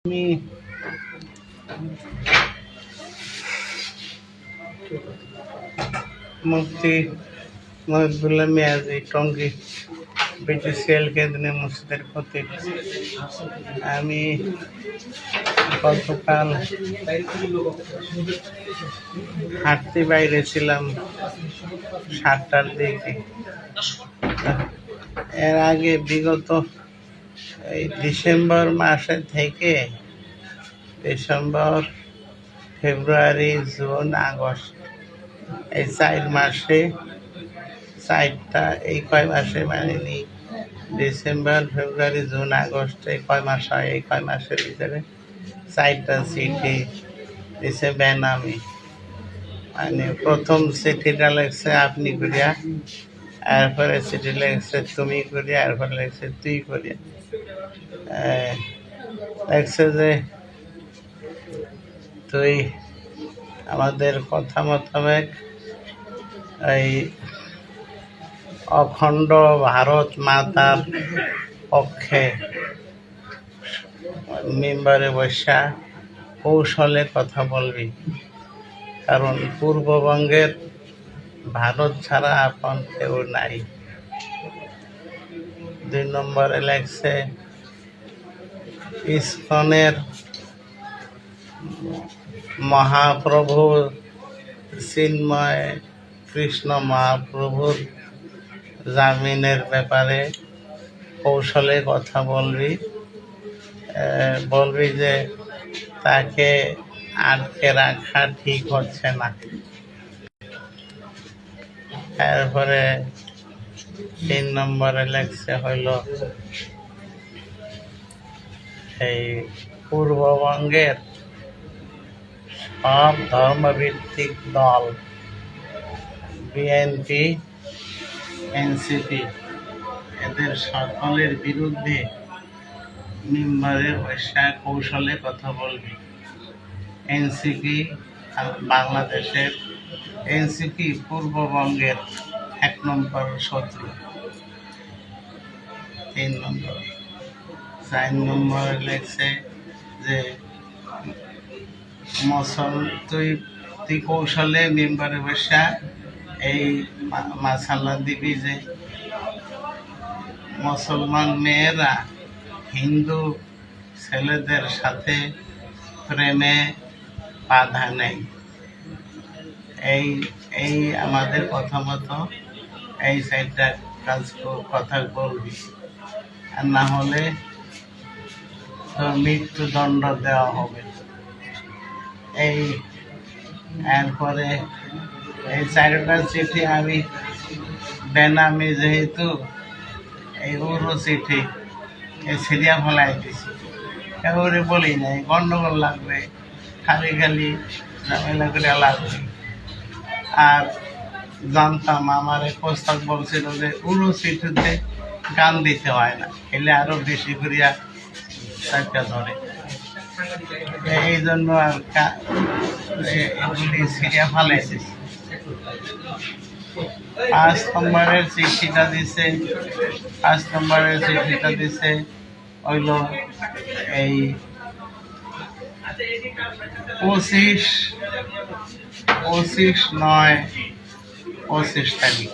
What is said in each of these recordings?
আমি মুফতি মহিবুল্লাহ মিয়াজি টঙ্গী বিটিসিএল কেন্দ্রীয় মসজিদের খতিব। আমি গতকাল হাঁটতে বাইরে ছিলাম 7টার দিকে। এর আগে বিগত এই ডিসেম্বর মাসে থেকে ডিসেম্বর, ফেব্রুয়ারি, জুন, আগস্ট এই 4 মাসে এই কয় মাসে মানিনি, ডিসেম্বর, ফেব্রুয়ারি, জুন, আগস্ট এই কয় মাস হয়, এই কয় মাসের ভিতরে 4টা চিঠি দিছে বেনামি। মানে প্রথম চিঠিটা লেগছে আপনি করিয়া, এরপরে চিঠি লেগছে তুমি করিয়া, এরপরে লেগছে তুই করিয়া। লেগছে যে তুই আমাদের কথা মোতাবেক এই অখণ্ড ভারত মাতার পক্ষে মেম্বারে বসা কৌশলে কথা বলবি, কারণ পূর্ববঙ্গের ভারত ছাড়া আপন কেউ নাই। 2 নম্বরে লেগছে ইসকনের মহাপ্রভু চিন্ময় কৃষ্ণ মহাপ্রভুর জামিনের ব্যাপারে কৌশলে কথা বলবি যে তাকে আটকে রাখা ঠিক হচ্ছে না। এরপরে 3 নম্বরে লেগছে হইল এই পূর্ববঙ্গের সব ধর্মভিত্তিক দল বিএনপি, এনসিপি এদের সকলের বিরুদ্ধে মেম্বারের বসা কৌশলে কথা বলবি। এনসিপি বাংলাদেশের, এনসিপি পূর্ববঙ্গের 1 নম্বর শত্রু। 3 নম্বর। 4 নম্বরে লেগছে যে তুই কৌশলে মেম্বারে বসা এই মাসালা দিবি যে মুসলমান মেয়েরা হিন্দু ছেলেদের সাথে প্রেমে বাধা নেই। এই আমাদের কথা মতো এই 4টা কথা বলবি, আর না হলে তোর মৃত্যুদণ্ড দেওয়া হবে। এরপরে এই 4টা চিঠি আমি বেনামি, যেহেতু এই উড়ো চিঠি এই সিরিয়া ফেলাই দিছি, এবারে বলি নাই গন্ডগোল লাগবে, খালি ঝামেলা করে লাগবে। আর জানতাম আমার এক প্রস্তাব বলছিল যে উড়ো চিঠিতে গান দিতে হয় না, এলে আরো বেশি করিয়া চারটা ধরে। এই জন্য আর এগুলি সিরিয়া ফালাইছে। 5 নম্বরের চিঠিটা দিছে হইল এই 25/9/25 তারিখ,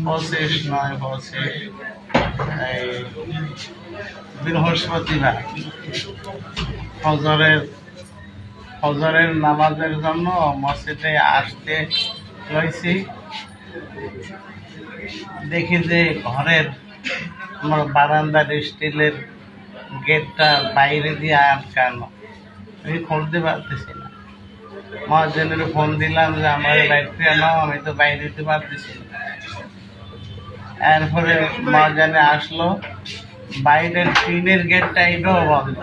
25/9/25 এই বৃহস্পতিবার ফজরের নামাজের জন্য মসজিদে আসতে রয়েছি। দেখি যে ঘরের আমার বারান্দার স্টিলের গেটটা বাইরে দিয়ে আটকানো, আমি খুলতে পারতেছি না। মহাজনের ফোন দিলাম যে আমার বাইরে নাও, আমি তো বাইরে দিতে পারতেছি না। এরপরে মহাজনে আসলো, বাইরের টিনের গেটটা এটাও বন্ধ।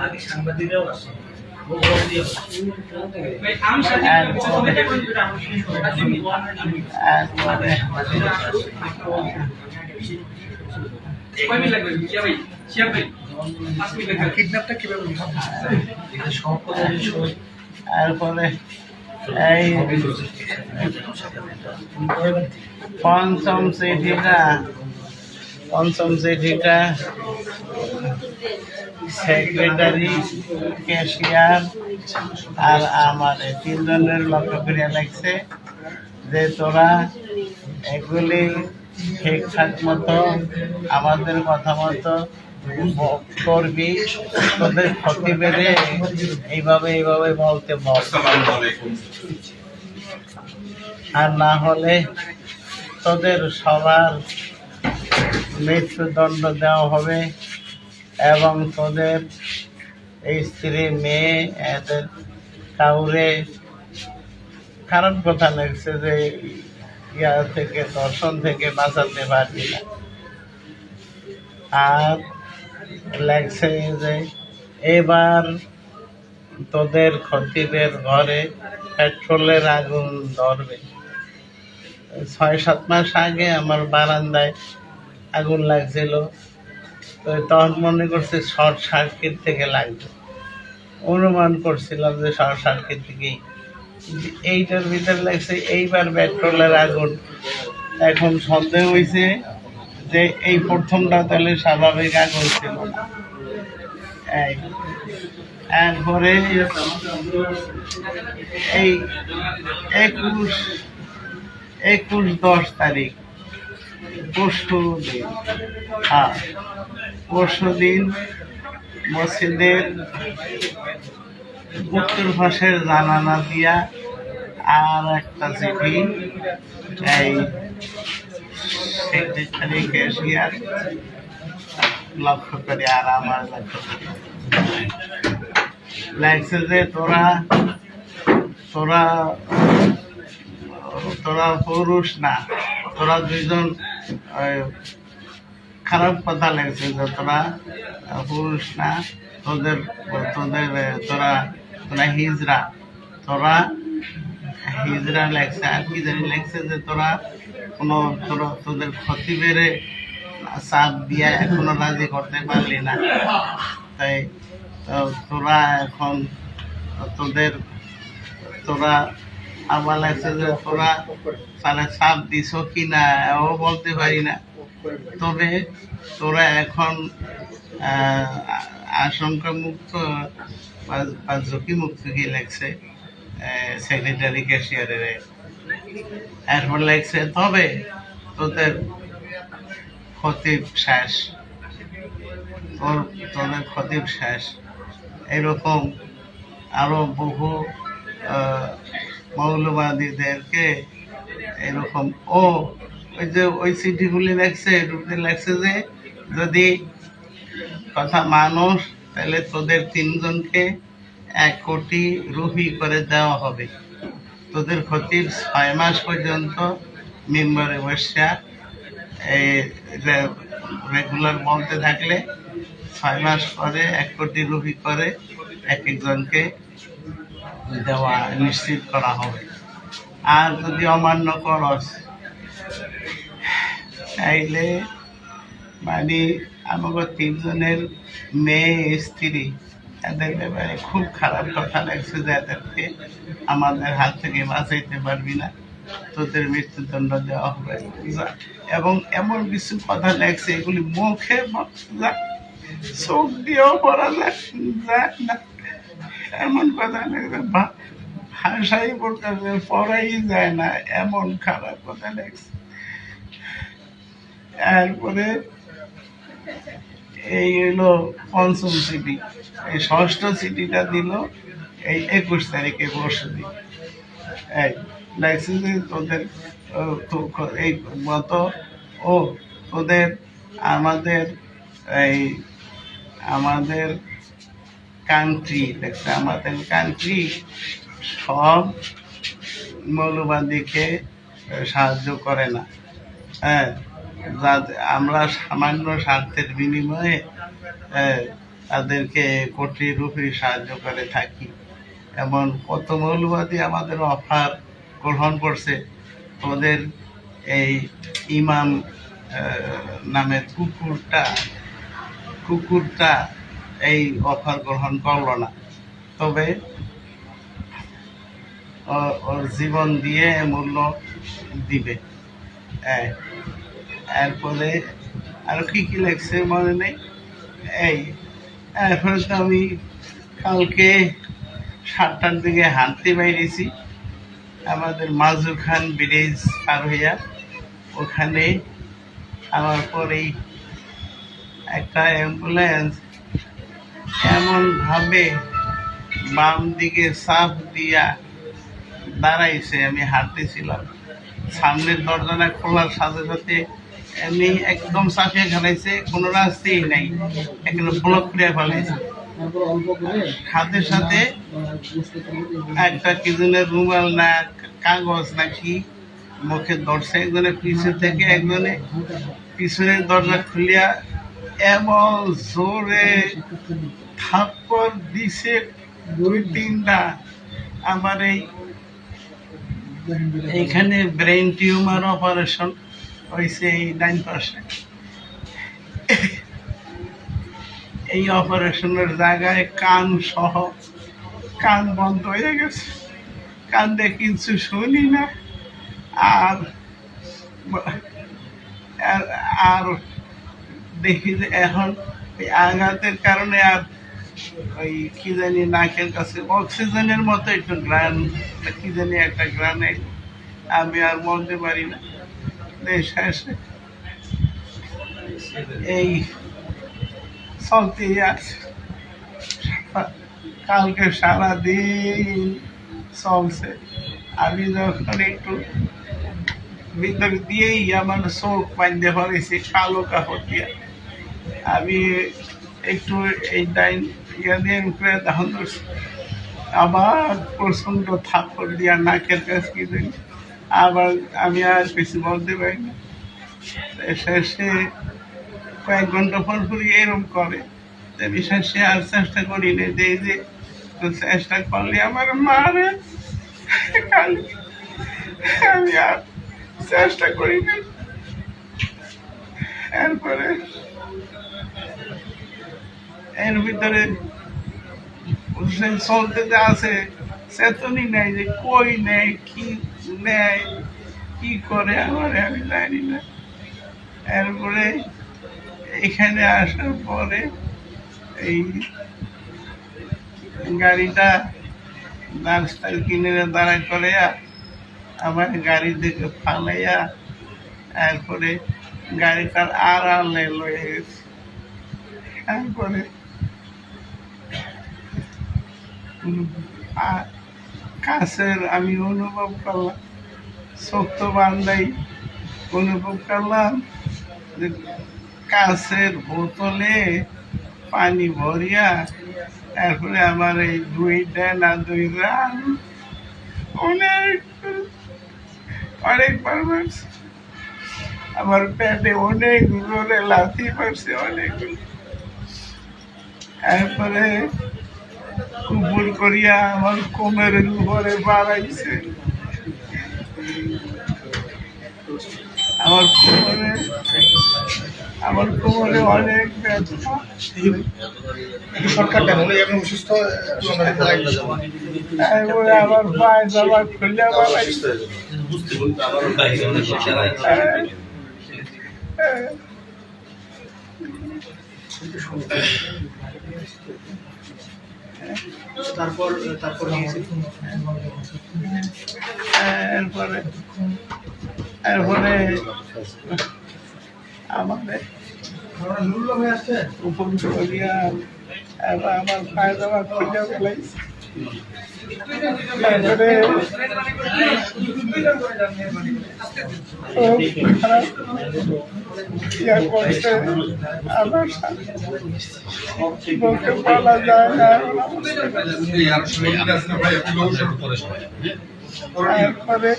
এরপরে এই 5ম চিঠিটা পঞ্চম চিঠিটা সেক্রেটারি, ক্যাশিয়ার আর আমার এই তিনজনের লক্ষ্য করিয়া লাগছে যে তোরা এগুলি ঠিকঠাক মতো আমাদের কথা মতো করবি, তোদের ক্ষতি বেড়ে এইভাবে এইভাবে বলতে বল, আর না হলে তোদের সবার মৃত্যুদণ্ড দেওয়া হবে এবং তোদের এই স্ত্রী, মেয়ে, এদের কাউরে খারাপ কথা লাগছে যে ইয়া থেকে, দর্শন থেকে বাঁচাতে পারবি না। আর লাগছে যে এবার তোদের খতিবের ঘরে পেট্রোলের আগুন ধরবে। 6-7 মাস আগে আমার বারান্দায় আগুন লাগছিল, তো তখন মনে করছে শর্ট সার্কিট থেকে লাগবে, অনুমান করছিলাম যে শর্ট সার্কিট থেকেই। এইটার ভিতরে লাগছে এইবার পেট্রোলের আগুন। এখন সন্দেহ হয়েছে যে এই প্রথমটা তাহলে স্বাভাবিক আগুন ছিল না। এরপরে এই 21-10 তারিখ পরশু দিন মসজিদের উত্তর পাশের জানালা দিয়া আর একটা চিঠি এই সেক্রেটারি, ক্যাশিয়ার লক্ষ্য করে আর আমার লক্ষ্য করে লাগছে যে তোরা তোরা তোরা পুরুষ না, তোরা দুইজন খারাপ কথা লাগছে যে তোরা পুরুষ না, তোদের তোদের তোরা তোরা হিজড়া, হিজড়া লাগছে। আর কি জানি লাগছে যে তোরা তোদের ক্ষতি বেড়ে চাপ দিয়া এখনো রাজি করতে পারলি না, তাই তোরা এখন তোরা আমার লাগছে যে তোরা তাহলে চাপ দিছ কি না ও বলতে পারি না, তবে তোরা এখন আশঙ্কা মুক্ত বা ঝুঁকি মুক্ত কি লাগছে সেক্রেটারি, ক্যাশিয়ারের। এরপর লাগছে তবে তোদের খতিব শেষ, তোদের খতিব শেষ। এরকম আরো বহু মৌলবাদীদেরকে এরকম ওই যে ওই চিঠিগুলি লাগছে যে যদি কথা মানুষ তাহলে তোদের 3 জনকে 1 কোটি রুপি করে দেওয়া হবে। তোদের খতিব 6 মাস পর্যন্ত মেম্বারে বসা রেগুলার বলতে থাকলে 6 মাস পরে 1 কোটি রুপি করে এক একজনকে দেওয়া নিশ্চিত করা হবে। আর যদি অমান্য করস তাইলে মানে আমাকে 3 জনের মেয়ে, স্ত্রী, এদের ব্যাপারে খুব খারাপ কথা লাগছে যে এদেরকে আমাদের হাত থেকে বাঁচাইতে পারবি না, তোদের মৃত্যুদণ্ড দেওয়া হবে। এবং এমন কিছু কথা লাগছে এগুলি মুখে চোখ দিয়েও পড়া যায় না, এমন কথা লাগছে ভাষাই পড়াই যায় না, এমন খারাপ কথা লাগছে। এরপরে এই হলো পঞ্চম চিঠি। এই 6ষ্ঠ চিঠিটা দিল এই 21 তারিখে, পরশু দিন। লাগছে যে তোদের এই মতো তোদের আমাদের কান্ট্রি দেখছে, আমাদের কান্ট্রি সব মৌলবাদীকে সাহায্য করে না। আমরা সামান্য স্বার্থের বিনিময়ে তাদেরকে কোটি রুপি সাহায্য করে থাকি। এমন কত মৌলবাদী আমাদের অফার গ্রহণ করছে, ওদের এই ইমাম নামের কুকুরটা এই অফার গ্রহণ করলো না, তবে ওর জীবন দিয়ে মূল্য দিবে। এরপরে আর কি কি লাগছে মনে নেই। এই এখন তো আমি কালকে 7টার দিকে হাঁটতে বাইরেছি আমাদের মাজু খান ব্রিজ পার হইয়া, ওখানে আমার পরেই একটা অ্যাম্বুলেন্স এমনভাবে বাম দিকে চাপ দিয়া দাঁড়াইছে। আমি হাঁটতেছিলাম, সামনের দরজাটা খোলার সাথে সাথে এমনি একদম চাপিয়ে খেলাইছে, কোনো রাস্তাই নাই, এখানে ব্লক করে ফেলাইছে। সাথে সাথে একটা কি জনের রুমাল না কাগজ নাকি মুখে ধরছে একজনের পিছন থেকে, একজনে পিছনের দরজা খুলিয়া এমন জোরে থাপ্পড় দিছে 2-3টা। আমার এইখানে ব্রেন টিউমার অপারেশন হয়েছে এই ডাইন পাশে। এই অপারেশনের জায়গায় কান সহ কান বন্ধ হয়ে গেছে, কান দিয়ে কিছু শুনি না। আর আর দেখি যে এখন ওই আঘাতের কারণে আর ওই কি জানি নাকের কাছে অক্সিজেনের মতো একটু গ্রান কি জানি একটা গ্রানে আমি আর বলতে পারি না। শেষে এই চলতেই আছে, কালকে সারাদিন চলছে। আমি যখন একটু ভিতর দিয়েই আমার চোখ বাঁধতে পারিছি কালো কাপড় দিয়ে, আমি একটু এই ডাইন ইয়া দিয়ে উপরে তখন আবার প্রচণ্ড থাপ্পড় দিয়া নাকের কাছে কি দিই, আবার আমি আর কিছু বলতে পারি না। শেষে কয়েক ঘন্টা পর পরই এরকম করে, আমি শেষে আর চেষ্টা করি না, যে চেষ্টা করলে আমার মারে, আমি আর চেষ্টা করি না। এরপরে এর ভিতরে চলতে যে আছে চেতনই নেই, যে কই নেই কি নেয় কি করে আমার আমি জানি না। এরপরে এখানে আসার পরে এই গাড়িটা রাস্তার কিনারে দাঁড়া করে আমার গাড়ি থেকে ফালাইয়া এরপরে গাড়িটার আড়ালে লয়ে গেছে। তারপরে কাছের আমি অনুভব করলাম, শক্ত বান্ধাই অনুভব করলাম যে কাছের বোতলে পানি ভরিয়া তারপরে আমার এই 2টা না 2 রান অনেকবার মারছে, আমার পেটে অনেক জোরে লাথি মারছে অনেকগুলো। তারপরে উপর করিয়া আমার কোমরের উপরে বাড়াইছে, আমার কোমরে অনেক ব্যথা। তারপরে আমার পায়ে জামা খুলে বাড়াইছে। এরপরে আমাদের উপর করিয়া আমার পায়ে জামা খুলে ফেলাইছে। তারপরে ইয়া করছে আমার বলতে বলা যায় না। তারপরে